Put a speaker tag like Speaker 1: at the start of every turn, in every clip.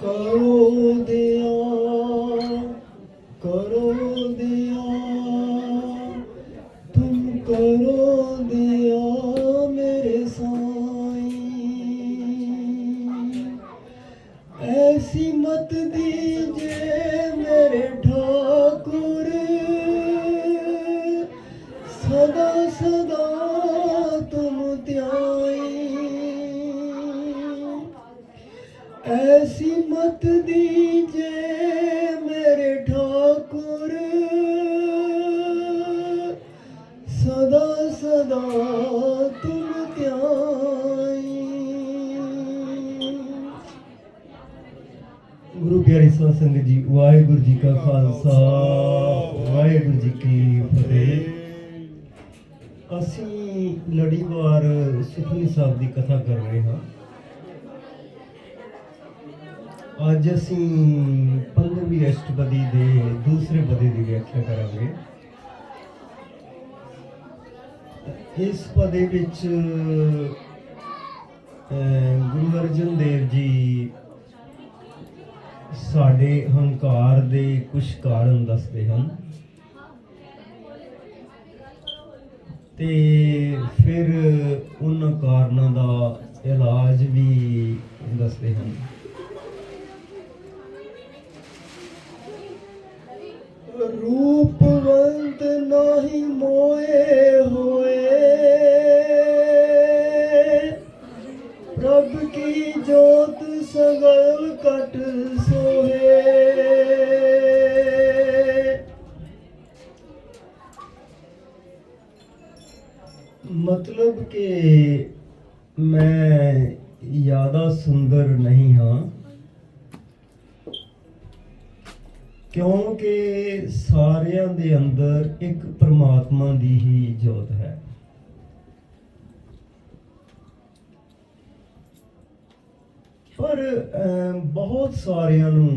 Speaker 1: करो दिया, करो दिया, तुम करो दिया मेरे साईं। ऐसी मत दीजिए मेरे ठाकुर, सदा सदा तुम त्याई। ऐसी मत दीजिए मेरे ठाकुर, सदा सदा तुम त्याई। गुरु प्यारी साध संगत जी, वाहिगुरु जी का खालसा, वाहिगुरु जी की फतेह। ਅਸੀਂ ਲੜੀਵਾਰ ਸੁਖਮਨੀ ਸਾਹਿਬ ਦੀ ਕਥਾ ਕਰ ਰਹੇ ਹਾਂ। ਅੱਜ ਅਸੀਂ 15ਵੀਂ ਅਸ਼ਟਪਦੀ ਦੇ ਦੂਸਰੇ ਪਦੇ ਦੀ ਵਿਆਖਿਆ ਕਰਾਂਗੇ। ਇਸ ਪਦੇ ਵਿੱਚ ਗੁਰੂ ਅਰਜਨ ਦੇਵ ਜੀ ਸਾਡੇ ਹੰਕਾਰ ਦੇ ਕੁਝ ਕਾਰਨ ਦੱਸਦੇ ਹਨ ਤੇ ਫਿਰ ਉਹਨਾਂ ਕਾਰਨਾਂ ਦਾ ਇਲਾਜ ਵੀ ਦੱਸਦੇ ਹਨ। रूपवंत नाही मोए होए, प्रभ की जोत सगल कट सोहे। मतलब के मैं ज़्यादा सुंदर नहीं हाँ, क्योंकि सारियां दे अंदर एक परमात्मा दी ही जोत है। पर बहुत सारियां नूं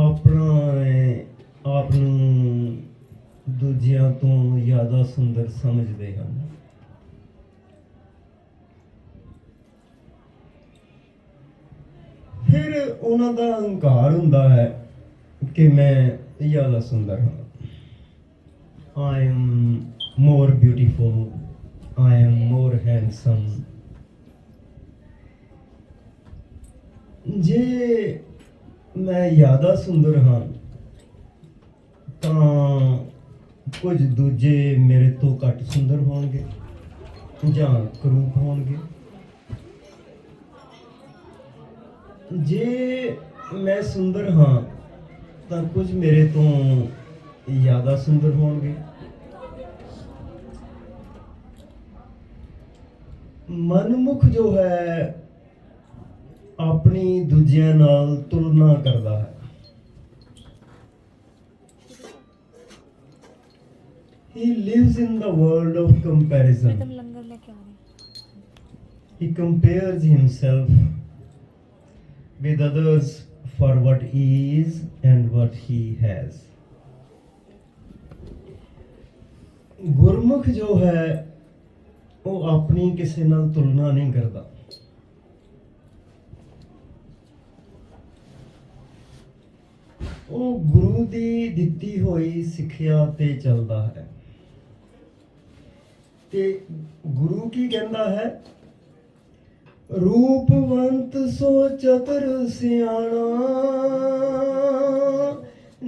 Speaker 1: अपना आप नूं दूजियां तो ज़्यादा सुंदर समझते हैं। फिर उन्हां दा हंकार हुंदा है कि मैं ज़्यादा सुंदर हाँ, I am more beautiful, I am more handsome. जे मैं ज़्यादा सुंदर हाँ तां कुछ दूजे मेरे तो घट सुंदर होणगे जां करूप होणगे। जे मैं सुंदर हाँ तो कुछ मेरे तो ज़्यादा सुंदर होंगे। मनमुख जो है अपनी दूजियां नाल तुलना करता है। He lives in the world of comparison. He compares himself with others for what he is and what he has. गुरमुख जो है वो अपनी किसी नाल तुलना नहीं करता। वो गुरु दी दिती हुई सिक्ख्या ते चलता है ते गुरु की कहता है, रूपवंत सो चतुर सियाणा,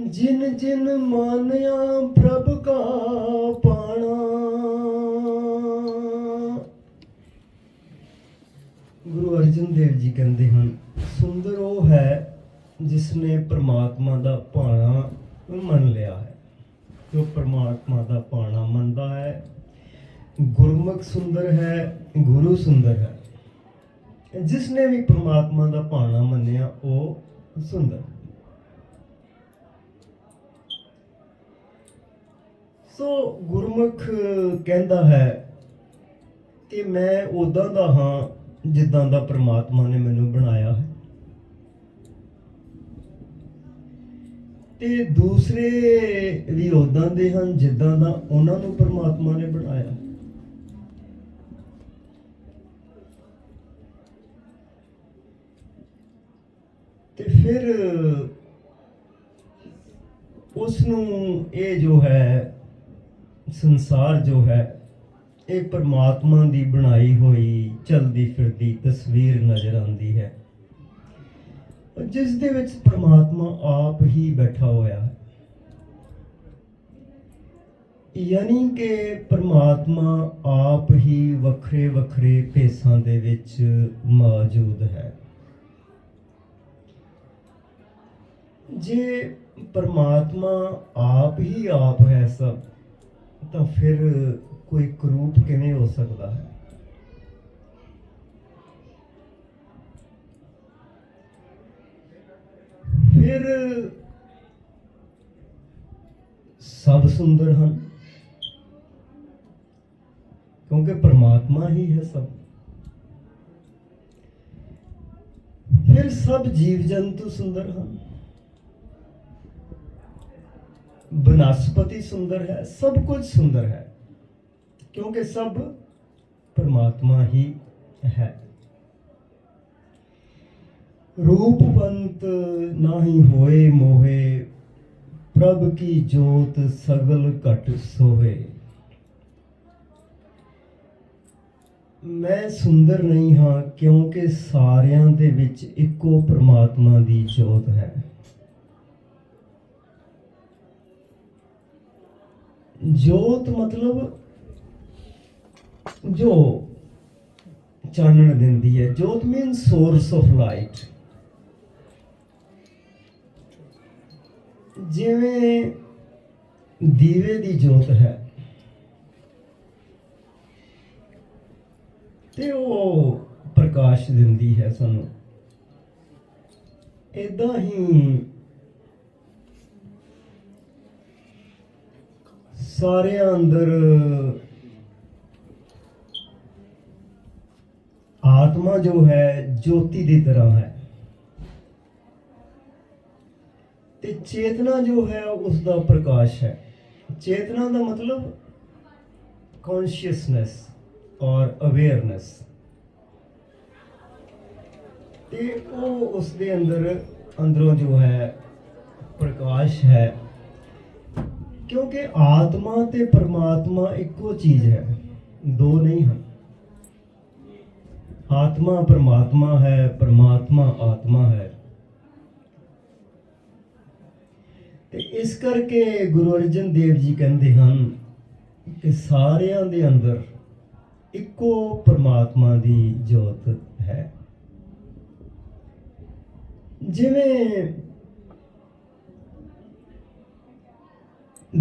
Speaker 1: जिन जिन मानया प्रभ का पाना। गुरु अर्जन देव जी कहते हैं, सुंदर वो है जिसने परमात्मा का भाना मन लिया है, जो परमात्मा का भाना मनता है। गुरमुख सुंदर है, गुरु सुंदर है। जिसने भी परमात्मा का भाना मन्निया वो सुंदर। सो गुरमुख कहता है कि मैं उदां दा हाँ जिद्दां दा परमात्मा ने मैनू बनाया है, ते दूसरे भी उदां दे हन जिद्दां दा उन्हां नू परमात्मा ने बनाया। ਤੇ ਫਿਰ ਉਸ ਨੂੰ ਇਹ ਜੋ ਹੈ ਸੰਸਾਰ ਜੋ ਹੈ ਇਹ ਪਰਮਾਤਮਾ ਦੀ ਬਣਾਈ ਹੋਈ ਚਲਦੀ ਫਿਰਦੀ ਤਸਵੀਰ ਨਜ਼ਰ ਆਉਂਦੀ ਹੈ, ਜਿਸ ਦੇ ਵਿੱਚ ਪਰਮਾਤਮਾ ਆਪ ਹੀ ਬੈਠਾ ਹੋਇਆ ਹੈ। ਯਾਨੀ ਕਿ ਪਰਮਾਤਮਾ ਆਪ ਹੀ ਵੱਖਰੇ ਵੱਖਰੇ ਭੇਸਾਂ ਦੇ ਵਿੱਚ ਮੌਜੂਦ ਹੈ। ਜੇ ਪਰਮਾਤਮਾ ਆਪ ਹੀ ਆਪ ਹੈ ਸਭ, ਤਾਂ ਫਿਰ ਕੋਈ ਕਰੂਪ ਕਿਵੇਂ ਹੋ ਸਕਦਾ ਹੈ? ਫਿਰ ਸਭ ਸੁੰਦਰ ਹਨ ਕਿਉਂਕਿ ਪਰਮਾਤਮਾ ਹੀ ਹੈ ਸਭ। ਫਿਰ ਸਭ ਜੀਵ ਜੰਤੂ ਸੁੰਦਰ ਹਨ, ਬਨਸਪਤੀ ਸੁੰਦਰ ਹੈ, ਸਭ ਕੁਝ ਸੁੰਦਰ ਹੈ ਕਿਉਂਕਿ ਸਭ ਪਰਮਾਤਮਾ ਹੀ ਹੈ। रूपवंत नाही होए मोहे, प्रभ की जोत सगल घट सोहे। मैं सुंदर नहीं हाँ क्योंकि सारियां दे विच इक्को परमात्मा दी जोत है। जोत मतलब जो चानन दिंदी है। जोत मीन सोर्स ऑफ लाइट। जिवें दीवे दी जोत है ते वो प्रकाश दिंदी है सानू, इदां ही सारे अंदर आत्मा जो है ज्योति की तरह है ते चेतना जो है उसका प्रकाश है। चेतना का मतलब कॉन्शियसनेस और अवेयरनेस, ते वो उसके अंदर अंदरों जो है प्रकाश है क्योंकि आत्मा ते परमात्मा इको चीज है, दो नहीं है। आत्मा परमात्मा है, परमात्मा आत्मा है। ते इस करके गुरु अर्जन देव जी कहते हैं कि सारियां दे अंदर इको परमात्मा दी जोत है। जिवें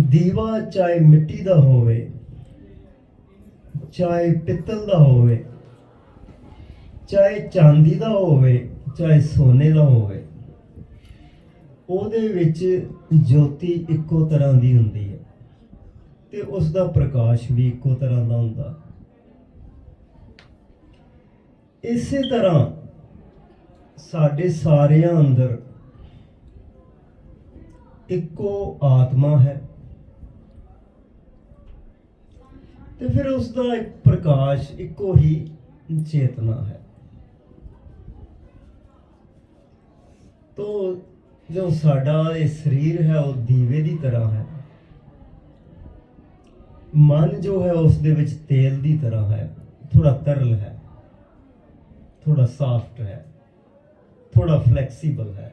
Speaker 1: दीवा चाहे मिट्टी दा होवे, चाहे पित्तल दा होवे, चाहे चांदी दा होवे, चाहे सोने दा होवे, ਉਹਦੇ ਵਿੱਚ ज्योति ਇੱਕੋ ਤਰ੍ਹਾਂ ਦੀ ਹੁੰਦੀ ਹੈ ਤੇ ਉਸ ਦਾ ਪ੍ਰਕਾਸ਼ ਵੀ ਇੱਕੋ ਤਰ੍ਹਾਂ ਦਾ ਹੁੰਦਾ। ਇਸੇ ਤਰ੍ਹਾਂ ਸਾਡੇ ਸਾਰਿਆਂ ਅੰਦਰ ਇੱਕੋ ਆਤਮਾ ਹੈ ਤੇ ਫਿਰ ਉਸ ਦਾ ਇੱਕ ਪ੍ਰਕਾਸ਼ ਇੱਕੋ ਹੀ ਚੇਤਨਾ ਹੈ। तो जो साडा ये शरीर है वो दीवे की तरह है, मन जो है उस दे विच तेल की तरह है, थोड़ा तरल है, थोड़ा सॉफ्ट है, थोड़ा फ्लैक्सीबल है।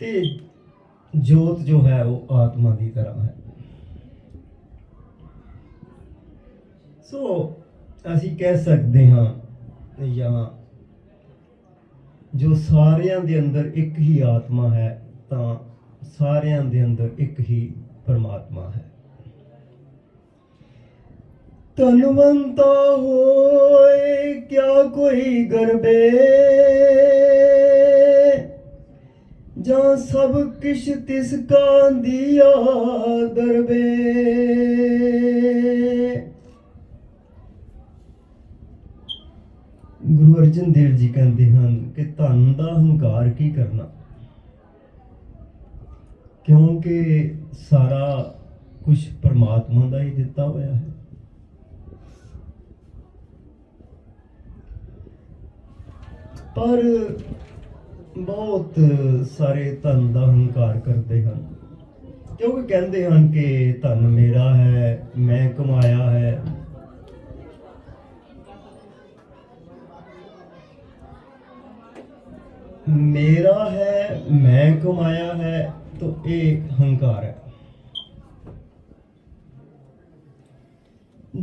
Speaker 1: ते जोत जो है वो आत्मा की तरह है। सो असी कह सकते हाँ या जो सारियां दे अंदर एक ही आत्मा है तां सारियां दे अंदर एक ही परमात्मा है। तनवंता होए क्या कोई गर्बे, जहाँ सब किश तिसका दिया दरबे। गुरु अर्जन देव जी कहते हैं कि धन का हंकार की करना, क्योंकि सारा कुछ परमात्मा का ही दिता होया है। ਪਰ ਬਹੁਤ ਸਾਰੇ ਧਨ ਦਾ ਹੰਕਾਰ ਕਰਦੇ ਹਨ, ਕਿਉਂਕਿ ਕਹਿੰਦੇ ਹਨ ਕਿ ਧਨ ਮੇਰਾ ਹੈ, ਮੈਂ ਕਮਾਇਆ ਹੈ। मेरा है, मैं कमाया है, तो एक हंकार है।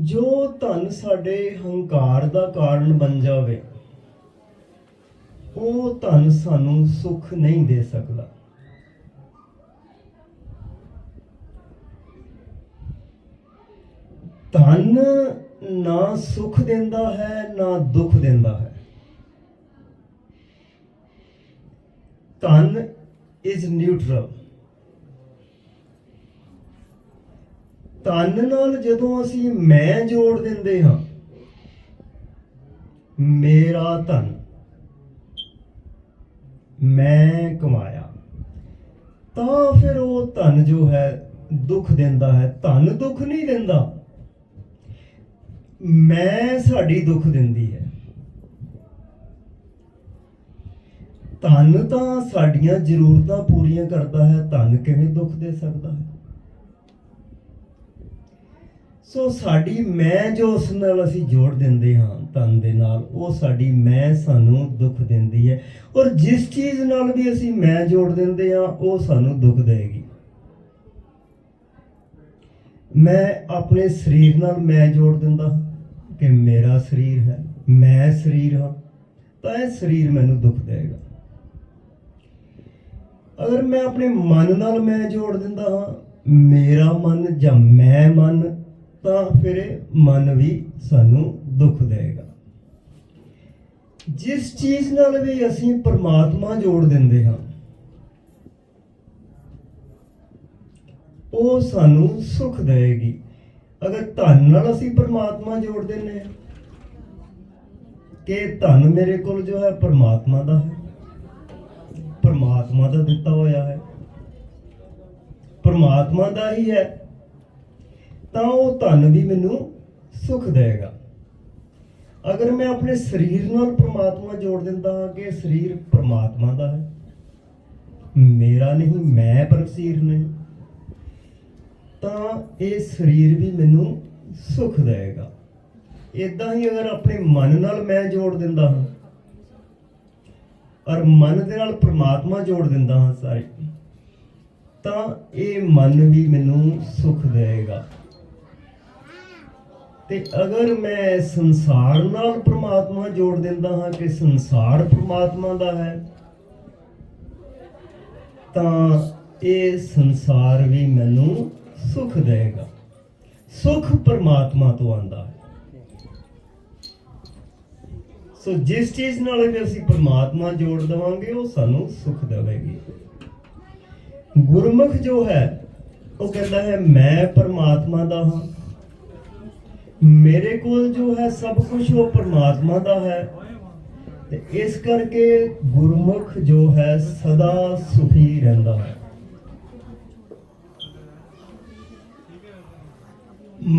Speaker 1: जो धन साडे हंकार दा कारण बन जावे, वो धन सानू सुख नहीं दे सकता। धन ना सुख देंदा है, ना दुख देंदा है। धन इज न्यूट्रल। धन नाल जदों असी मैं जोड़ दिंदे हां, मेरा धन, मैं कमाया, तां फिर वो धन जो है दुख देंदा है। धन दुख नहीं देंदा, मैं साडी दुख दिंदी है। धन तां साडियां जरूरतां पूरीਆਂ करता है, धन किवें दुख दे सकता है? सो साडी मैं जो उस नाल असी जोड़ दिंदे हां धन दे नाल, वो साडी मैं सानू दुख दिंदी है। और जिस चीज़ नाल भी असी मैं जोड़ दिंदे हां, वो सानू दुख देगी। मैं अपने शरीर नाल मैं जोड़ दिंदा कि मेरा शरीर है, मैं शरीर हाँ, तो यह शरीर मैनू दुख देगा। अगर मैं अपने मन नाल मैं जोड़ दिंदा हाँ, मेरा मन या मैं मन, तो फिर मन भी सानू दुख देगा। जिस चीज़ नाल भी असी परमात्मा जोड़ दिंदे हाँ, वो सानू सुख देगी। अगर धन नाल असी परमात्मा जोड़ देने कि धन मेरे को जो है परमात्मा दा है, परमात्मा दा दिता होया है, परमात्मा दा ही है, तो वो धन भी मैनू सुख देगा। अगर मैं अपने शरीर नाल परमात्मा जोड़ दिंदा हाँ कि शरीर परमात्मा दा है, मेरा नहीं, मैं पर शरीर नहीं, तो ये शरीर भी मैनू सुख देगा। इदा ही अगर अपने मन नाल मैं जोड़ दिंदा हाँ और मन दे नाल परमात्मा जोड़ दिंदा हाँ सारे, तो ये मन भी मैनू सुख देगा। ते अगर मैं संसार नाल परमात्मा जोड़ दिंदा हाँ कि संसार परमात्मा दा है, तो ये संसार भी मैनू सुख देगा। सुख परमात्मा तो आंदा है। सो जिस चीज़ नाल भी असी परमात्मा जोड़ देवांगे, वो सानू सुख देवेगी। गुरमुख जो है वो कहता है मैं परमात्मा दा हाँ, मेरे को जो है सब कुछ वो परमात्मा दा है। ते इस करके गुरमुख जो है सदा सुखी रहता है।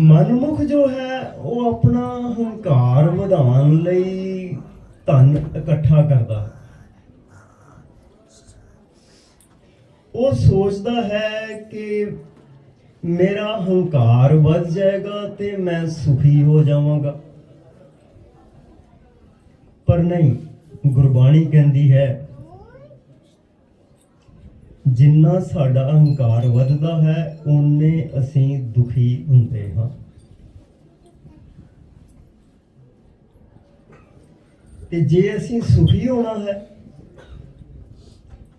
Speaker 1: मनमुख जो है वो अपना हंकार वधाउण लई धन इकट्ठा करता है। वो सोचता है कि मेरा हंकार बढ़ जाएगा तो मैं सुखी हो जावांगा, पर नहीं, गुरबाणी कहती है जिन्ना साडा हंकार वधदा है उन्ने असीं दुखी हुंदे हां। ते जे असीं सुखी होना है,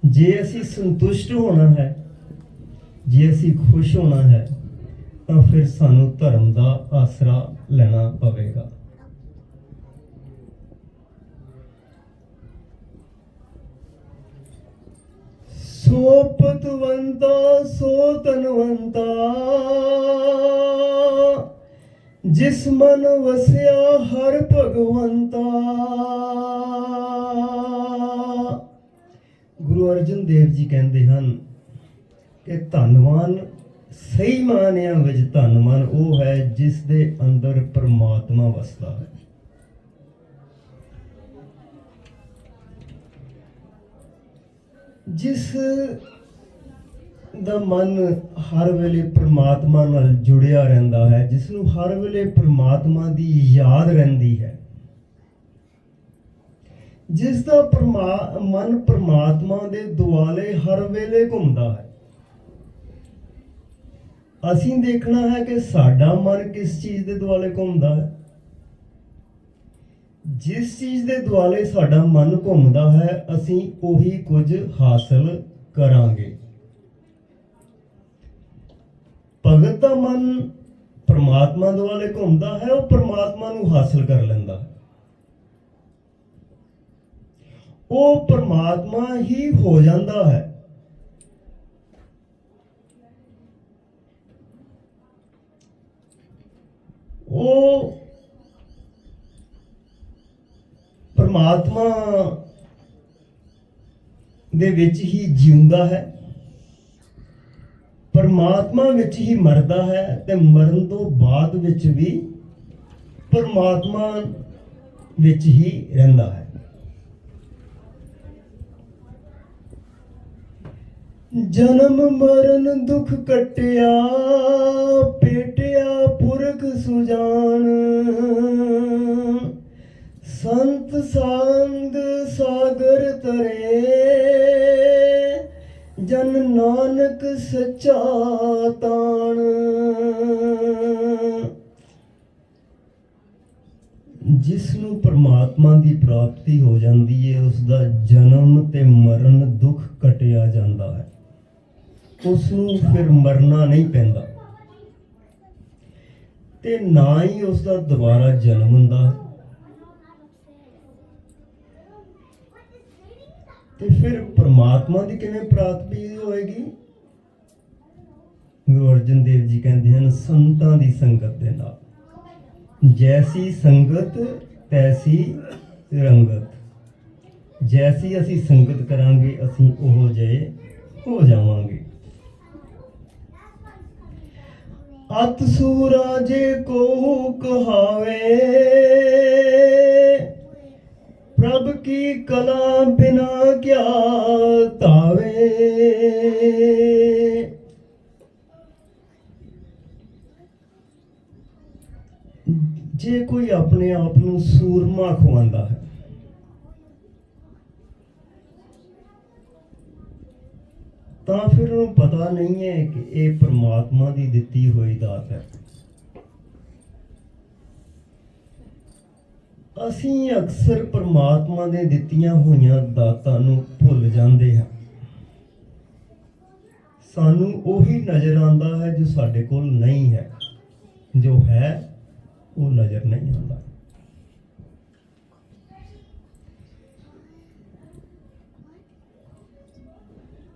Speaker 1: जे असीं संतुष्ट होना है, जे असीं खुश होना है, तो फिर सानू धर्म दा आसरा लेना पवेगा। सो पतवंता सो तनवंता, जिस मन वसिया हर भगवंता। गुरु अर्जन देव जी कहते हैं कि धनवान सही मानिया विच धनवान वो है जिस दे अंदर परमात्मा वसदा है। ਜਿਸ ਦਾ ਮਨ ਹਰ ਵੇਲੇ ਪ੍ਰਮਾਤਮਾ ਨਾਲ ਜੁੜਿਆ ਰਹਿੰਦਾ ਹੈ, ਜਿਸ ਨੂੰ ਹਰ ਵੇਲੇ ਪ੍ਰਮਾਤਮਾ ਦੀ ਯਾਦ ਰਹਿੰਦੀ ਹੈ, ਜਿਸ ਦਾ ਮਨ ਪ੍ਰਮਾਤਮਾ ਦੇ ਦੁਆਲੇ ਹਰ ਵੇਲੇ ਘੁੰਮਦਾ ਹੈ। ਅਸੀਂ ਦੇਖਣਾ ਹੈ ਕਿ ਸਾਡਾ ਮਨ ਕਿਸ ਚੀਜ਼ ਦੇ ਦੁਆਲੇ ਘੁੰਮਦਾ ਹੈ। ਜਿਸ ਚੀਜ਼ ਦੇ ਦੁਆਲੇ ਸਾਡਾ ਮਨ ਘੁੰਮਦਾ ਹੈ, ਅਸੀਂ ਉਹੀ ਕੁਝ ਹਾਸਲ ਕਰਾਂਗੇ। ਭਗਤ ਦਾ ਮਨ ਪ੍ਰਮਾਤਮਾ ਦੁਆਲੇ ਘੁੰਮਦਾ ਹੈ, ਉਹ ਪ੍ਰਮਾਤਮਾ ਨੂੰ ਹਾਸਲ ਕਰ ਲੈਂਦਾ ਹੈ। ਉਹ ਪ੍ਰਮਾਤਮਾ ਹੀ ਹੋ ਜਾਂਦਾ ਹੈ। ਉਹ ਪ੍ਰਮਾਤਮਾ ਦੇ ਵਿੱਚ ਹੀ ਜਿਉਂਦਾ ਹੈ, ਪਰਮਾਤਮਾ ਵਿੱਚ ਹੀ ਮਰਦਾ ਹੈ, ਤੇ ਮਰਨ ਤੋਂ ਬਾਅਦ ਵਿੱਚ ਵੀ ਪਰਮਾਤਮਾ ਵਿੱਚ ਹੀ ਰਹਿੰਦਾ ਹੈ। ਜਨਮ ਮਰਨ ਦੁੱਖ ਕੱਟਿਆ, ਭੇਟਿਆ ਪੁਰਖ ਸੁਜਾਨ, ਸੰਤ ਸੰਗ ਸਾਗਰ ਤਰੇ, ਜਨ ਨਾਨਕ ਸੱਚਾ ਤਾਣ। ਜਿਸ ਨੂੰ ਪਰਮਾਤਮਾ ਦੀ ਪ੍ਰਾਪਤੀ ਹੋ ਜਾਂਦੀ ਹੈ, ਉਸ ਦਾ ਜਨਮ ਤੇ ਮਰਨ ਦੁੱਖ ਕਟਿਆ ਜਾਂਦਾ ਹੈ। ਉਸ ਨੂੰ ਫਿਰ ਮਰਨਾ ਨਹੀਂ ਪੈਂਦਾ, ਤੇ ਨਾ ਹੀ ਉਸ ਦਾ ਦੁਬਾਰਾ ਜਨਮ ਹੁੰਦਾ ਹੈ। ਤੇ ਫਿਰ ਪਰਮਾਤਮਾ ਦੀ ਕਿਵੇਂ ਪ੍ਰਾਪਤੀ ਹੋਏਗੀ? ਗੁਰੂ ਅਰਜਨ ਦੇਵ ਜੀ ਕਹਿੰਦੇ ਹਨ, ਸੰਤਾਂ ਦੀ ਸੰਗਤ ਦੇ ਨਾਲ। ਜੈਸੀ ਸੰਗਤ ਤੈਸੀ ਰੰਗਤ। ਜੈਸੀ ਅਸੀਂ ਸੰਗਤ ਕਰਾਂਗੇ, ਅਸੀਂ ਉਹੋ ਜਿਹੇ ਹੋ ਜਾਵਾਂਗੇ। ਅਤ ਸੂਰਾ ਜੇ ਕੋ ਕਹਾਵੇ, ਪ੍ਰਭ ਕੀ ਕਲਾ ਬਿਨਾ ਕਿਆ ਧਾਵੇ। ਜੇ ਕੋਈ ਆਪਣੇ ਆਪ ਨੂੰ ਸੂਰਮਾ ਖਵਾਉਂਦਾ ਹੈ, ਤਾਂ ਫਿਰ ਉਹਨੂੰ ਪਤਾ ਨਹੀਂ ਹੈ ਕਿ ਇਹ ਪਰਮਾਤਮਾ ਦੀ ਦਿੱਤੀ ਹੋਈ ਦਾਤ ਹੈ। ਅਸੀਂ ਅਕਸਰ ਪਰਮਾਤਮਾ ਦੇ ਦਿੱਤੀਆਂ ਹੋਈਆਂ ਦਾਤਾਂ ਨੂੰ ਭੁੱਲ ਜਾਂਦੇ ਹਾਂ। ਸਾਨੂੰ ਉਹੀ ਨਜ਼ਰ ਆਉਂਦਾ ਹੈ ਜੋ ਸਾਡੇ ਕੋਲ ਨਹੀਂ ਹੈ, ਜੋ ਹੈ ਉਹ ਨਜ਼ਰ ਨਹੀਂ ਆਉਂਦਾ।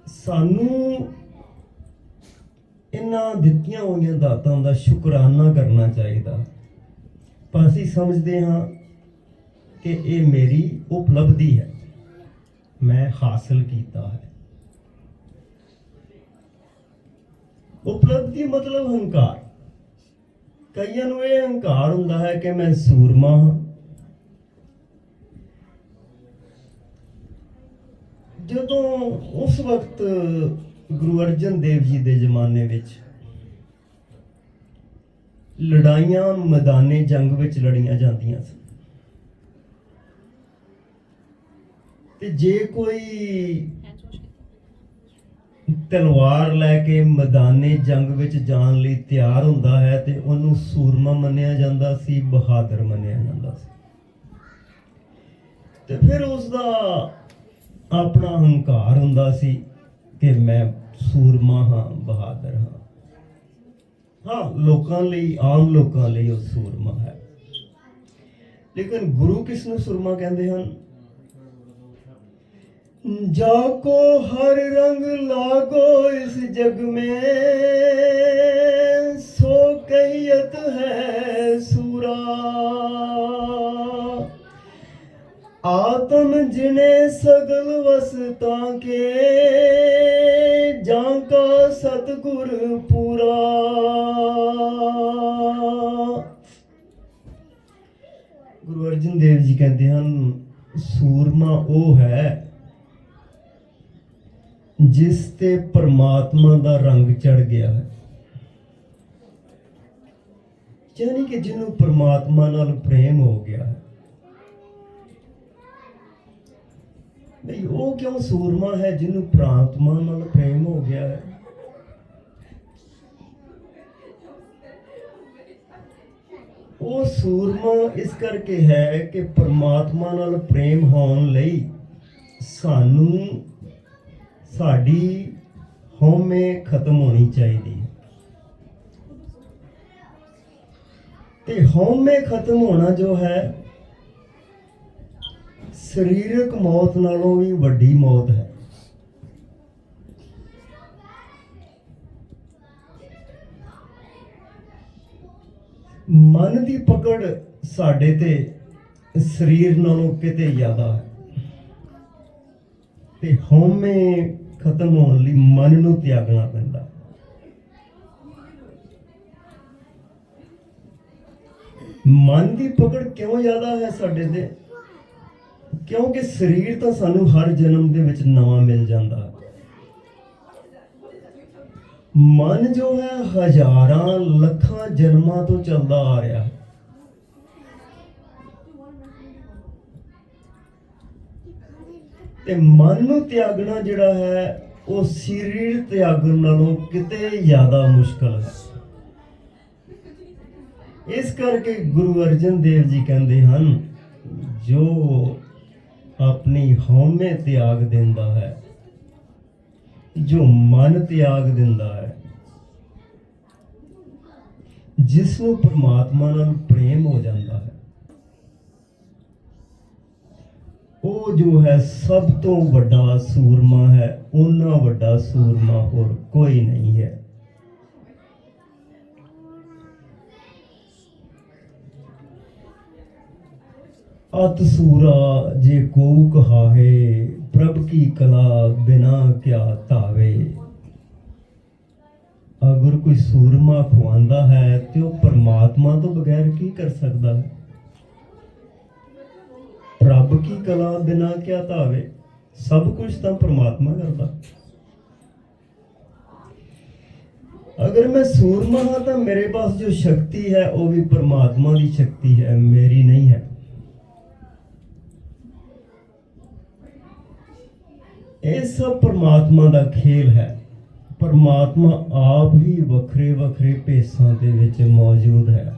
Speaker 1: ਸਾਨੂੰ ਇਹਨਾਂ ਦਿੱਤੀਆਂ ਹੋਈਆਂ ਦਾਤਾਂ ਦਾ ਸ਼ੁਕਰਾਨਾ ਕਰਨਾ ਚਾਹੀਦਾ, ਪਰ ਅਸੀਂ ਸਮਝਦੇ ਹਾਂ ਕਿ ਇਹ ਮੇਰੀ ਉਪਲਬਧੀ ਹੈ, ਮੈਂ ਹਾਸਲ ਕੀਤਾ ਹੈ। ਉਪਲਬਧੀ ਮਤਲਬ ਹੰਕਾਰ। ਕਈਆਂ ਨੂੰ ਇਹ ਹੰਕਾਰ ਹੁੰਦਾ ਹੈ ਕਿ ਮੈਂ ਸੂਰਮਾ ਹਾਂ। ਜਦੋਂ ਉਸ ਵਕਤ ਗੁਰੂ ਅਰਜਨ ਦੇਵ ਜੀ ਦੇ ਜ਼ਮਾਨੇ ਵਿੱਚ ਲੜਾਈਆਂ ਮੈਦਾਨੇ ਜੰਗ ਵਿੱਚ ਲੜੀਆਂ ਜਾਂਦੀਆਂ ਸਨ, ਤੇ ਜੇ ਕੋਈ ਤਲਵਾਰ ਲੈ ਕੇ ਮੈਦਾਨੇ ਜੰਗ ਵਿੱਚ ਜਾਣ ਲਈ ਤਿਆਰ ਹੁੰਦਾ ਹੈ, ਤੇ ਉਹਨੂੰ ਸੂਰਮਾ ਮੰਨਿਆ ਜਾਂਦਾ ਸੀ, ਬਹਾਦਰ ਮੰਨਿਆ ਜਾਂਦਾ ਸੀ। ਤੇ ਫਿਰ ਉਸਦਾ ਆਪਣਾ ਹੰਕਾਰ ਹੁੰਦਾ ਸੀ ਕਿ ਮੈਂ ਸੂਰਮਾ ਹਾਂ, ਬਹਾਦਰ ਹਾਂ। ਹਾਂ, ਲੋਕਾਂ ਲਈ, ਆਮ ਲੋਕਾਂ ਲਈ ਉਹ ਸੂਰਮਾ ਹੈ, ਲੇਕਿਨ ਗੁਰੂ ਕਿਸ ਨੂੰ ਸੂਰਮਾ ਕਹਿੰਦੇ ਹਨ? जाको हर रंग लागो इस जग में, सो कहियत है सूरा। आत्म जिने सगल वसता के, जाका सतगुर पूरा। गुरु अर्जन देव जी कहते हैं, सूरमा वो है ਜਿਸ ਤੇ ਪਰਮਾਤਮਾ ਦਾ ਰੰਗ ਚੜ ਗਿਆ ਹੈ, ਯਾਨੀ ਕਿ ਜਿਹਨੂੰ ਪਰਮਾਤਮਾ ਨਾਲ ਪ੍ਰੇਮ ਹੋ ਗਿਆ ਹੈ। ਬਈ ਉਹ ਕਿਉਂ ਸੂਰਮਾ ਹੈ ਜਿਹਨੂੰ ਪਰਮਾਤਮਾ ਨਾਲ ਪ੍ਰੇਮ ਹੋ ਗਿਆ ਹੈ? ਉਹ ਸੂਰਮਾ ਇਸ ਕਰਕੇ ਹੈ ਕਿ ਪਰਮਾਤਮਾ ਨਾਲ ਪ੍ਰੇਮ ਹੋਣ ਲਈ ਸਾਨੂੰ ਸਾਡੀ ਹਉਮੈ ਖਤਮ ਹੋਣੀ ਚਾਹੀਦੀ ਹੈ। ਤੇ ਹਉਮੈ ਖਤਮ ਹੋਣਾ ਜੋ ਹੈ ਸਰੀਰਕ ਮੌਤ ਨਾਲੋਂ ਵੀ ਵੱਡੀ ਮੌਤ ਹੈ। ਮਨ ਦੀ ਪਕੜ ਸਾਡੇ ਤੇ ਸਰੀਰ ਨਾਲੋਂ ਕਿਤੇ ਜ਼ਿਆਦਾ ਹੈ ਤੇ ਹਉਮੈ ਖਤਮ ਹੋਣ ਲਈ ਮਨ ਨੂੰ ਤਿਆਗਣਾ ਪੈਂਦਾ। ਮਨ ਦੀ ਪਕੜ ਕਿਉਂ ਜ਼ਿਆਦਾ ਹੈ ਸਾਡੇ ਤੇ? ਕਿਉਂਕਿ ਸਰੀਰ ਤਾਂ ਸਾਨੂੰ ਹਰ ਜਨਮ ਦੇ ਵਿੱਚ ਨਵਾਂ ਮਿਲ ਜਾਂਦਾ ਹੈ। ਮਨ ਜੋ ਹੈ ਹਜ਼ਾਰਾਂ ਲੱਖਾਂ ਜਨਮਾਂ ਤੋਂ ਚੱਲਦਾ ਆ ਰਿਹਾ ਹੈ। ਤੇ ਮਨ ਨੂੰ ਤਿਆਗਣਾ ਜਿਹੜਾ ਹੈ ਉਹ ਸਰੀਰ ਤਿਆਗਣ ਨਾਲੋਂ ਕਿਤੇ ਜ਼ਿਆਦਾ ਮੁਸ਼ਕਲ ਹੈ। ਇਸ ਕਰਕੇ ਗੁਰੂ ਅਰਜਨ ਦੇਵ ਜੀ ਕਹਿੰਦੇ ਹਨ, ਜੋ ਆਪਣੀ ਹਉਮੈ ਤਿਆਗ ਦਿੰਦਾ ਹੈ, ਜੋ ਮਨ ਤਿਆਗ ਦਿੰਦਾ ਹੈ, ਜਿਸ ਨੂੰ ਪਰਮਾਤਮਾ ਨਾਲ ਪ੍ਰੇਮ ਹੋ ਜਾਂਦਾ ਹੈ, ਉਹ ਜੋ ਹੈ ਸਭ ਤੋਂ ਵੱਡਾ ਸੂਰਮਾ ਹੈ। ਉਹਨਾਂ ਵੱਡਾ ਸੂਰਮਾ ਹੋਰ ਕੋਈ ਨਹੀਂ ਹੈ। ਅਤ ਸੂਰਾ ਜੇ ਕੋ ਕਹਾਹੇ, ਪ੍ਰਭ ਕੀ ਕਲਾ ਬਿਨਾ ਕਿਆ ਧਾਵੇ। ਅਗਰ ਕੋਈ ਸੂਰਮਾ ਖਵਾਉਂਦਾ ਹੈ ਤੇ ਉਹ ਪਰਮਾਤਮਾ ਤੋਂ ਬਗੈਰ ਕੀ ਕਰ ਸਕਦਾ ਹੈ? ਰੱਬ ਕੀ ਕਲਾ ਬਿਨਾ ਕਿਆ ਧਾਵੇ। ਸਭ ਕੁਝ ਤਾਂ ਪਰਮਾਤਮਾ ਕਰਦਾ। ਅਗਰ ਮੈਂ ਸੂਰਮਾ ਹਾਂ ਤਾਂ ਮੇਰੇ ਪਾਸ ਜੋ ਸ਼ਕਤੀ ਹੈ ਉਹ ਵੀ ਪਰਮਾਤਮਾ ਦੀ ਸ਼ਕਤੀ ਹੈ, ਮੇਰੀ ਨਹੀਂ ਹੈ। ਇਹ ਸਭ ਪਰਮਾਤਮਾ ਦਾ ਖੇਲ ਹੈ। ਪਰਮਾਤਮਾ ਆਪ ਹੀ ਵੱਖਰੇ ਵੱਖਰੇ ਭੇਸਾਂ ਦੇ ਵਿੱਚ ਮੌਜੂਦ ਹੈ।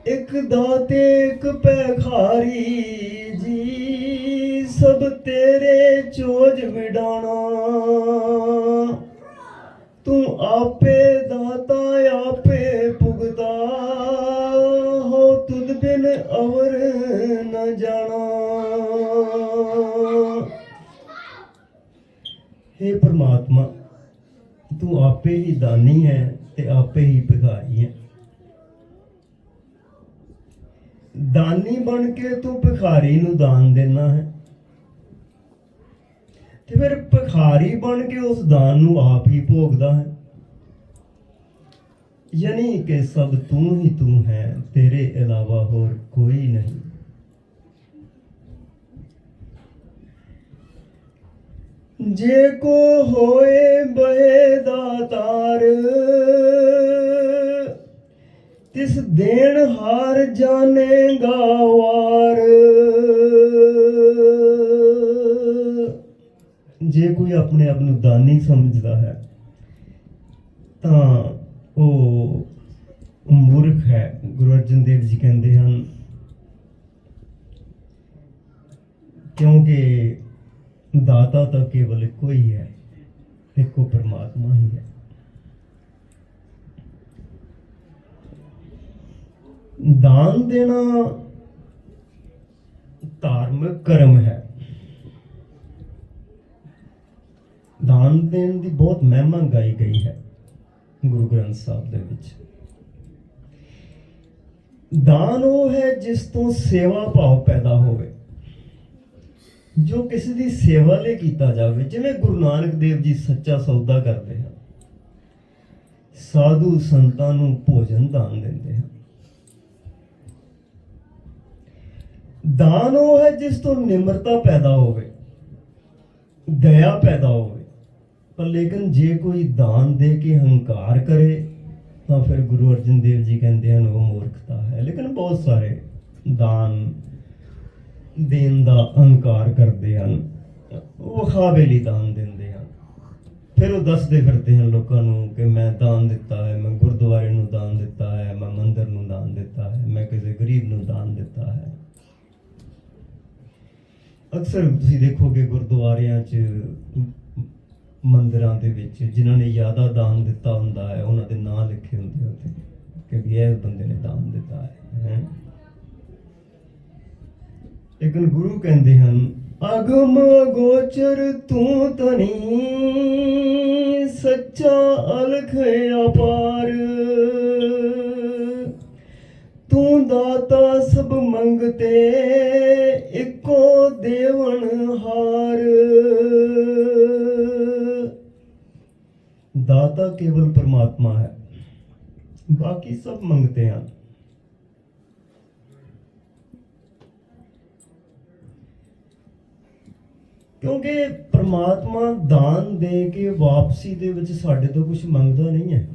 Speaker 1: ਇੱਕ ਦਾਤੇ ਇੱਕ ਭਿਖਾਰੀ ਜੀ, ਸਭ ਤੇਰੇ ਚੋਜ ਵਿਡਾਣਾ। ਤੂੰ ਆਪੇ ਦਾਤਾ ਆਪੇ ਭੁਗਤਾ, ਹੋ ਤੁਧ ਬਿਨ ਅਵਰ ਨ ਜਾਣਾ। हे परमात्मा, तू आपे ही दानी है ते आपे ही भिखारी है। दानी बन के तू भिखारी नू दान देना है ते फिर भिखारी बन के उस दान नू आप ही भोगदा है। यानी कि सब तू ही तू है, तेरे अलावा होर कोई नहीं। जे को होए बहे दातार, तिस देन हार जानेगा वार। जे कोई अपने आप नू दानी समझदा है तां ਉਹ मूर्ख है। गुरु अर्जन देव जी कहते हैं, क्योंकि दाता तो केवल इको ही है, इको परमात्मा ही है। दान देना धार्मिक कर्म है। दान देने की बहुत महिमा गाई गई है गुरु ग्रंथ साहब दे विच। दान वो है जिस तो सेवा भाव पैदा होवे, जो किसी की सेवा ले कीता जावे। जिवें गुरु नानक देव जी सच्चा सौदा करते हैं, साधु संतां नूं भोजन दान देंदे हैं। दान वो है जिस तो निम्रता पैदा होवे, ਦਇਆ ਪੈਦਾ ਹੋਵੇ। ਪਰ ਲੇਕਿਨ ਜੇ ਕੋਈ ਦਾਨ ਦੇ ਕੇ ਹੰਕਾਰ ਕਰੇ ਤਾਂ ਫਿਰ ਗੁਰੂ ਅਰਜਨ ਦੇਵ ਜੀ ਕਹਿੰਦੇ ਹਨ ਉਹ ਮੂਰਖਤਾ ਹੈ। ਲੇਕਿਨ ਬਹੁਤ ਸਾਰੇ ਦਾਨ ਦੇਣ ਦਾ ਅਹੰਕਾਰ ਕਰਦੇ ਹਨ, ਉਹ ਵਿਖਾਵੇ ਲਈ ਦਾਨ ਦਿੰਦੇ ਹਨ। ਫਿਰ ਉਹ ਦੱਸਦੇ ਫਿਰਦੇ ਹਨ ਲੋਕਾਂ ਨੂੰ ਕਿ ਮੈਂ ਦਾਨ ਦਿੱਤਾ ਹੈ, ਮੈਂ ਗੁਰਦੁਆਰੇ ਨੂੰ ਦਾਨ ਦਿੱਤਾ ਹੈ, ਮੈਂ ਮੰਦਿਰ ਨੂੰ ਦਾਨ ਦਿੱਤਾ ਹੈ, ਮੈਂ ਕਿਸੇ ਗਰੀਬ ਨੂੰ ਦਾਨ ਦਿੱਤਾ ਹੈ। ਅਕਸਰ ਤੁਸੀਂ ਦੇਖੋਗੇ ਗੁਰਦੁਆਰਿਆਂ 'ਚ, ਮੰਦਿਰਾਂ ਦੇ ਵਿੱਚ ਜਿਨ੍ਹਾਂ ਨੇ ਜ਼ਿਆਦਾ ਦਾਨ ਦਿੱਤਾ ਹੁੰਦਾ ਹੈ ਉਹਨਾਂ ਦੇ ਨਾਂ ਲਿਖੇ ਹੁੰਦੇ ਉੱਥੇ ਕਿ ਵੀ ਇਹ ਬੰਦੇ ਨੇ ਦਾਨ ਦਿੱਤਾ ਹੈ। ਲੇਕਿਨ ਗੁਰੂ ਕਹਿੰਦੇ ਹਨ ਅਗਮ ਗੋਚਰ ਤੂੰ ਤਨੀ ਸੱਚਾ ਅਲਖ ਅਪਾਰ, ਤੂੰ ਦਾਤਾ ਸਭ ਮੰਗਤੇ ਇੱਕੋ ਦੇਵਨ ਹਾਰ। ਦਾਤਾ ਕੇਵਲ परमात्मा है, बाकी सब मंगते हैं। ਕਿਉਂਕਿ परमात्मा ਦਾਨ ਦੇ ਕੇ ਵਾਪਸੀ ਦੇ ਵਿੱਚ ਸਾਡੇ ਤੋਂ ਕੁਝ ਮੰਗਦਾ ਨਹੀਂ ਹੈ।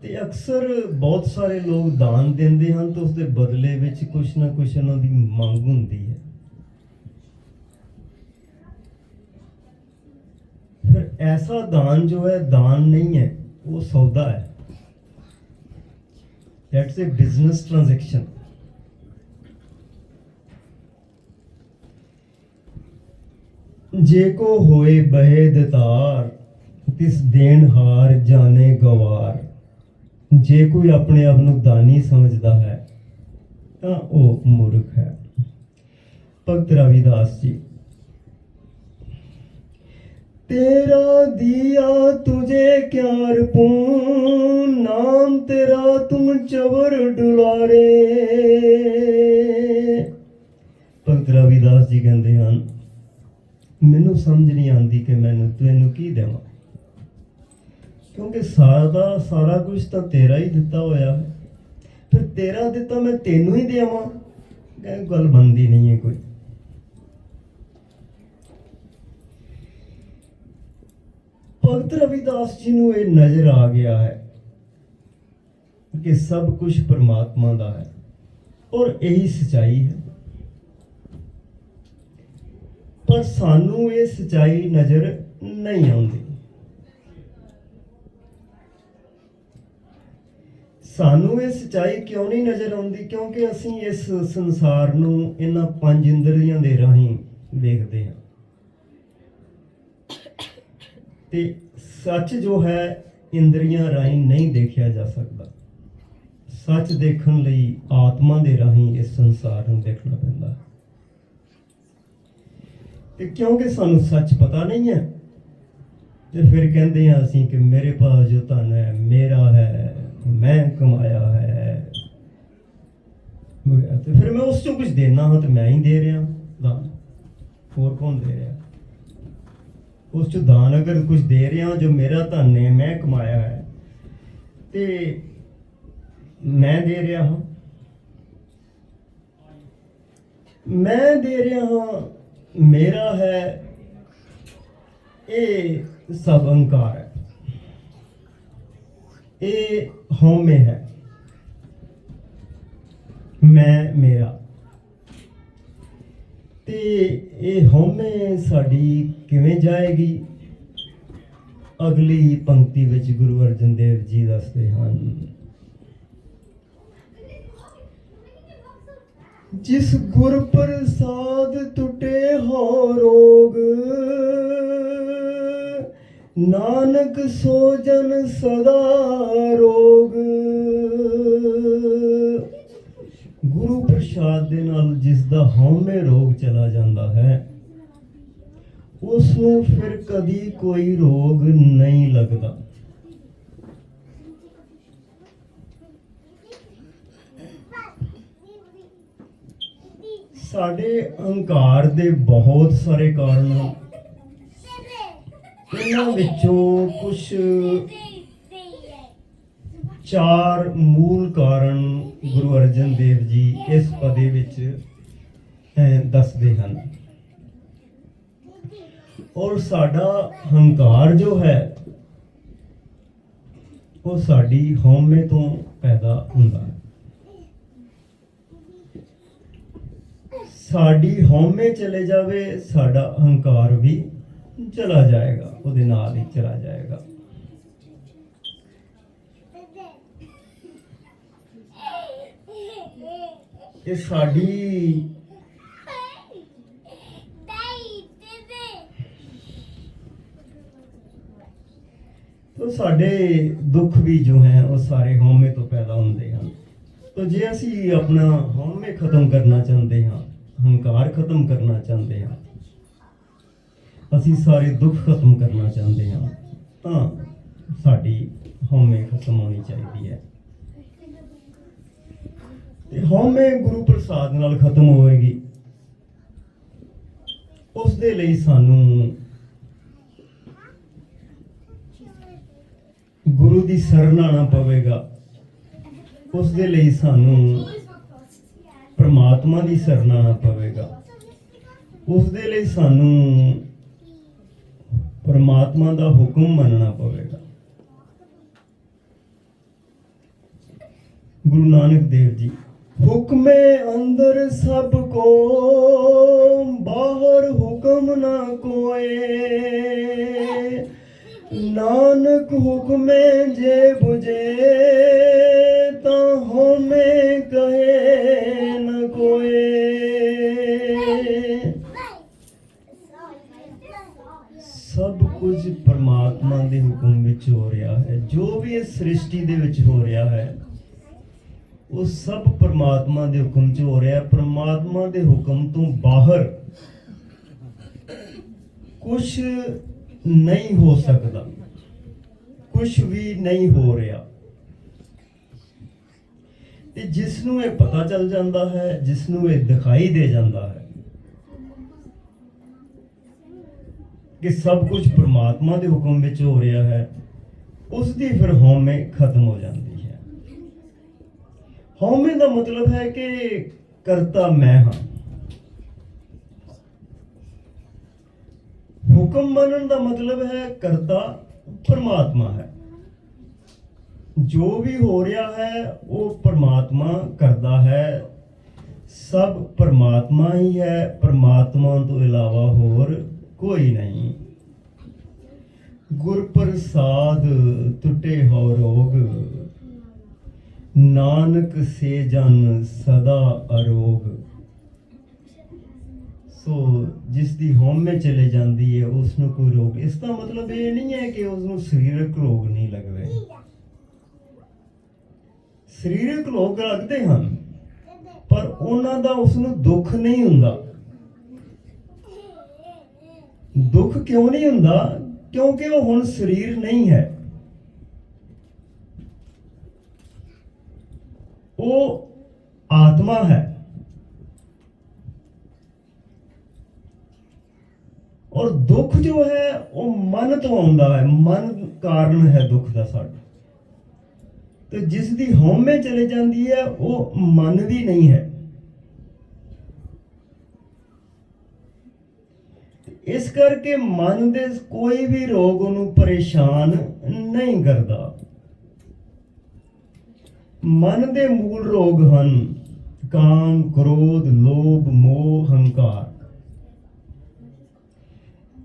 Speaker 1: ਤੇ ਅਕਸਰ ਬਹੁਤ ਸਾਰੇ ਲੋਕ ਦਾਨ ਦਿੰਦੇ ਹਨ ਤਾਂ ਉਸਦੇ ਬਦਲੇ ਵਿੱਚ ਕੁਛ ਨਾ ਕੁਛ ਉਹਨਾਂ ਦੀ ਮੰਗ ਹੁੰਦੀ ਹੈ। फिर ऐसा दान जो है दान नहीं है, वो सौदा है। That's a business transaction। जे को होए बहे दतार तिस देन हार जाने गवार। जे कोई अपने आप ਨੂੰ ਦਾਨੀ ਸਮਝਦਾ ਹੈ ਤਾਂ ਉਹ ਮੂਰਖ ਹੈ। ਭਗਤ ਰਵਿਦਾਸ ਜੀ तेरा दिया तुझे क्या अर्पूं, नाम तेरा तुम चवर डुलारे। ਭਗਤ ਰਵਿਦਾਸ ਜੀ ਕਹਿੰਦੇ ਹਨ ਮੈਨੂੰ ਸਮਝ ਨਹੀਂ ਆਉਂਦੀ ਕਿ ਤੈਨੂੰ ਕੀ ਦੇਵਾਂ, ਕਿਉਂਕਿ ਸਾਰਾ ਕੁਝ ਤਾਂ ਤੇਰਾ ਹੀ ਦਿੱਤਾ ਹੋਇਆ ਹੈ। ਫਿਰ ਤੇਰਾ ਦਿੱਤਾ ਮੈਂ ਤੈਨੂੰ ਹੀ ਦੇਵਾਂ, ਇਹ ਗੱਲ ਬਣਦੀ ਨਹੀਂ ਹੈ ਕੋਈ। ਭਗਤ ਰਵਿਦਾਸ ਜੀ ਨੂੰ ਇਹ ਨਜ਼ਰ ਆ ਗਿਆ ਹੈ ਕਿ ਸਭ ਕੁਝ परमात्मा ਦਾ ਹੈ ਔਰ ਇਹੀ ਸਚਾਈ ਹੈ। ਪਰ ਸਾਨੂੰ ਇਹ ਸਚਾਈ ਨਜ਼ਰ ਨਹੀਂ ਆਉਂਦੀ। ਸਾਨੂੰ ਇਹ ਸਚਾਈ ਕਿਉਂ ਨਹੀਂ ਨਜ਼ਰ ਆਉਂਦੀ? ਕਿਉਂਕਿ ਅਸੀਂ ਇਸ ਸੰਸਾਰ ਨੂੰ ਇਹਨਾਂ ਪੰਜ ਇੰਦਰੀਆਂ ਦੇ ਰਾਹੀਂ ਵੇਖਦੇ ਹਾਂ ਤੇ ਸੱਚ ਜੋ ਹੈ ਇੰਦਰੀਆਂ ਰਾਹੀਂ ਨਹੀਂ ਦੇਖਿਆ ਜਾ ਸਕਦਾ। ਸੱਚ ਦੇਖਣ ਲਈ ਆਤਮਾ ਦੇ ਰਾਹੀਂ ਇਸ ਸੰਸਾਰ ਨੂੰ ਦੇਖਣਾ ਪੈਂਦਾ। ਤੇ ਕਿਉਂਕਿ ਸਾਨੂੰ ਸੱਚ ਪਤਾ ਨਹੀਂ ਹੈ ਤੇ ਫਿਰ ਕਹਿੰਦੇ ਹਾਂ ਅਸੀਂ ਕਿ ਮੇਰੇ ਪਾਸ ਜੋ ਧਨ ਹੈ ਮੇਰਾ ਹੈ, ਮੈਂ ਕਮਾਇਆ ਹੈ, ਤੇ ਫਿਰ ਮੈਂ ਉਸ ਚੋਂ ਕੁਝ ਦੇਣਾ ਹਾਂ ਤੇ ਮੈਂ ਹੀ ਦੇ ਰਿਹਾ ਦਾਨ, ਹੋਰ ਕੌਣ ਦੇ ਰਿਹਾ? ਉਸ ਚ ਦਾਨ ਅਗਰ ਕੁਝ ਦੇ ਰਿਹਾ ਜੋ ਮੇਰਾ ਧਨ ਹੈ, ਮੈਂ ਕਮਾਇਆ ਹੈ ਤੇ ਮੈਂ ਦੇ ਰਿਹਾ ਹਾਂ, ਮੈਂ ਦੇ ਰਿਹਾ ਹਾਂ, ਮੇਰਾ ਹੈ, ਇਹ ਸਭ ਅਹੰਕਾਰ ਹੈ, ਇਹ ਹਉਮੈ ਹੈ, ਮੈਂ ਮੇਰਾ। ਤੇ ਇਹ ਹਉਮੈ ਸਾਡੀ ਕਿਵੇਂ ਜਾਏਗੀ? ਅਗਲੀ ਪੰਕਤੀ ਵਿੱਚ ਗੁਰੂ ਅਰਜਨ ਦੇਵ ਜੀ ਦੱਸਦੇ ਹਨ ਜਿਸ ਗੁਰ ਪ੍ਰਸਾਦ ਟੁਟੇ ਹੋ ਰੋਗ, ਨਾਨਕ ਸੋ ਜਨ ਸਦਾ ਰੋਗ। ਗੁਰੂ ਪ੍ਰਸਾਦ ਦੇ ਨਾਲ ਜਿਸ ਦਾ ਹਉਮੈ ਰੋਗ ਚਲਾ ਜਾਂਦਾ ਹੈ ਉਸ ਨੂੰ ਫਿਰ ਕਦੀ ਕੋਈ ਰੋਗ ਨਹੀਂ ਲੱਗਦਾ। ਸਾਡੇ ਅਹੰਕਾਰ ਦੇ ਬਹੁਤ ਸਾਰੇ ਕਾਰਨ ਹਨ। ਇਹਨਾਂ ਵਿੱਚੋਂ ਕੁਝ 4 ਮੂਲ ਕਾਰਨ ਗੁਰੂ ਅਰਜਨ ਦੇਵ ਜੀ ਇਸ ਪਦੇ ਵਿੱਚ ਦੱਸਦੇ ਹਨ। ਔਰ ਸਾਡਾ ਹੰਕਾਰ ਜੋ ਹੈ ਉਹ ਸਾਡੀ ਹਉਮੈ ਤੋਂ ਪੈਦਾ ਹੁੰਦਾ ਹੈ। ਸਾਡੀ ਹਉਮੈ ਚਲੇ ਜਾਵੇ, ਸਾਡਾ ਹੰਕਾਰ ਵੀ ਚਲਾ ਜਾਏਗਾ, ਉਹਦੇ ਨਾਲ ਹੀ ਚਲਾ ਜਾਏਗਾ। ਇਹ ਸਾਡੀ तो साढ़े दुख भी जो हैं वो सारे हौमे तो पैदा होंदे हैं। तो जे असी अपना हौमे खत्म करना चाहते हैं, हंकार खत्म करना चाहते हैं, असी सारे दुख खत्म करना चाहते हैं, तो साड़ी हौमे खत्म होनी चाहिए है। ते हौमे गुरु प्रसाद नाल खत्म होएगी। उस दे लई सानू गुरु की शरण आना पवेगा। उस दे लई सानू परमात्मा की शरण आना पवेगा। उस दे लई सानू परमात्मा का हुक्म मनना पवेगा। गुरु नानक देव जी, हुक्मे अंदर सबको, बाहर हुक्म ना कोए। नानक हुक्मे जे बुझे, ता हमें कहे न कोई। सब कुछ परमात्मा दे हुक्म विच हो रहा है। जो भी इस सृष्टि दे विच हो रहा है वो सब परमात्मा दे हुक्म च हो रहा है। परमात्मा दे हुक्म तो बाहर कुछ नहीं हो सकता, कुछ भी नहीं हो रहा। ते जिसनू ये पता चल जाता है, जिसनू ये दिखाई दे जाता है कि सब कुछ परमात्मा दे हुक्म विच हो रहा है, उसकी फिर हौमे खत्म हो जाती है। हौमे का मतलब है कि करता मैं हाँ। हुक्म मनन का मतलब है करता परमात्मा है। जो भी हो रहा है वो परमात्मा करता है। सब परमात्मा ही है, परमात्मा तो इलावा होर कोई नहीं। गुर प्रसाद टुटे हो रोग, नानक से जन सदा अरोग। सो जिसकी हौमे चले जाती है उसनों कोई रोग, इसका मतलब ये नहीं है कि उसनों शरीरक रोग नहीं लगते। शरीरक रोग लगते हैं पर उन्हां दा उसनों दुख नहीं हुंदा। दुख क्यों नहीं हुंदा? क्योंकि वो हुण शरीर नहीं है, वो आत्मा है। और दुख जो है वो मन तो आउंदा है, मन कारण है दुख का साडा। तो जिसकी हौमे चले जाती है वो मन भी नहीं है। इस करके मन दे कोई भी रोग उन्हें परेशान नहीं करता। मन दे मूल रोग हन काम, क्रोध, लोभ, मोह, हंकार।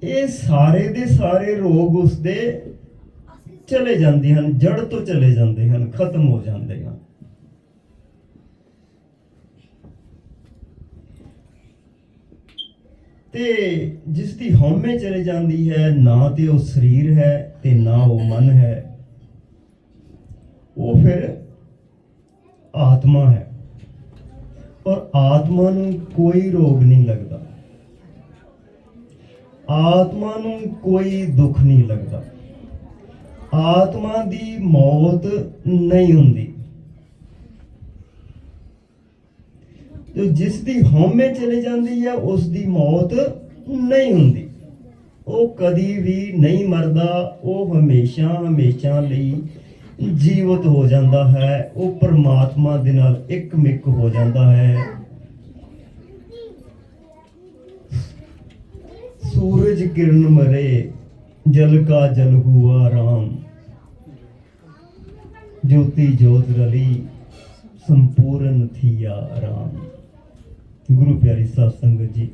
Speaker 1: ये सारे दे सारे रोग उसदे चले जाते हैं, जड़ तो चले जाते हैं, खत्म हो जाते हैं। ते जिसकी हौमे चले जाती है, ना तो वो शरीर है ते ना वो मन है, वो फिर आत्मा है। और आत्मा नूं कोई रोग नहीं लगता, आत्मा नूं कोई दुख नहीं लगता, आत्मा दी मौत नहीं हुंदी। तो जिसकी हौमे चले जाती है उसकी मौत नहीं हुंदी। वो कदी भी नहीं मरदा, वो हमेशा हमेशा लई जीवित हो जाता है। वो परमात्मा दे नाल एक मिक हो जाता है। सूरज किरण मरे जल का जल हुआ राम, ज्योति ज्योत रली संपूर्ण थी या राम। गुरु प्यारी साध संगत जी,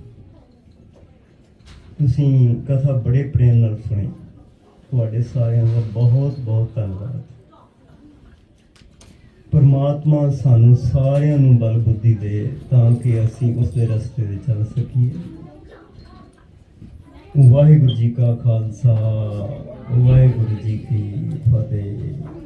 Speaker 1: ਤੁਸੀਂ ਕਥਾ ਬੜੇ ਪ੍ਰੇਮ ਨਾਲ ਸੁਣੀ। ਤੁਹਾਡੇ ਸਾਰਿਆਂ ਦਾ ਬਹੁਤ ਬਹੁਤ ਧੰਨਵਾਦ। ਪਰਮਾਤਮਾ ਸਾਨੂੰ ਸਾਰਿਆਂ ਨੂੰ ਬਲ ਬੁੱਧੀ ਦੇ ਤਾਂ ਕਿ ਅਸੀਂ ਉਸ ਦੇ ਰਸਤੇ ਤੇ ਚੱਲ ਸਕੀਏ। ਵਾਹਿਗੁਰੂ ਜੀ ਕਾ ਖਾਲਸਾ, ਵਾਹਿਗੁਰੂ ਜੀ ਕੀ ਫਤਿਹ।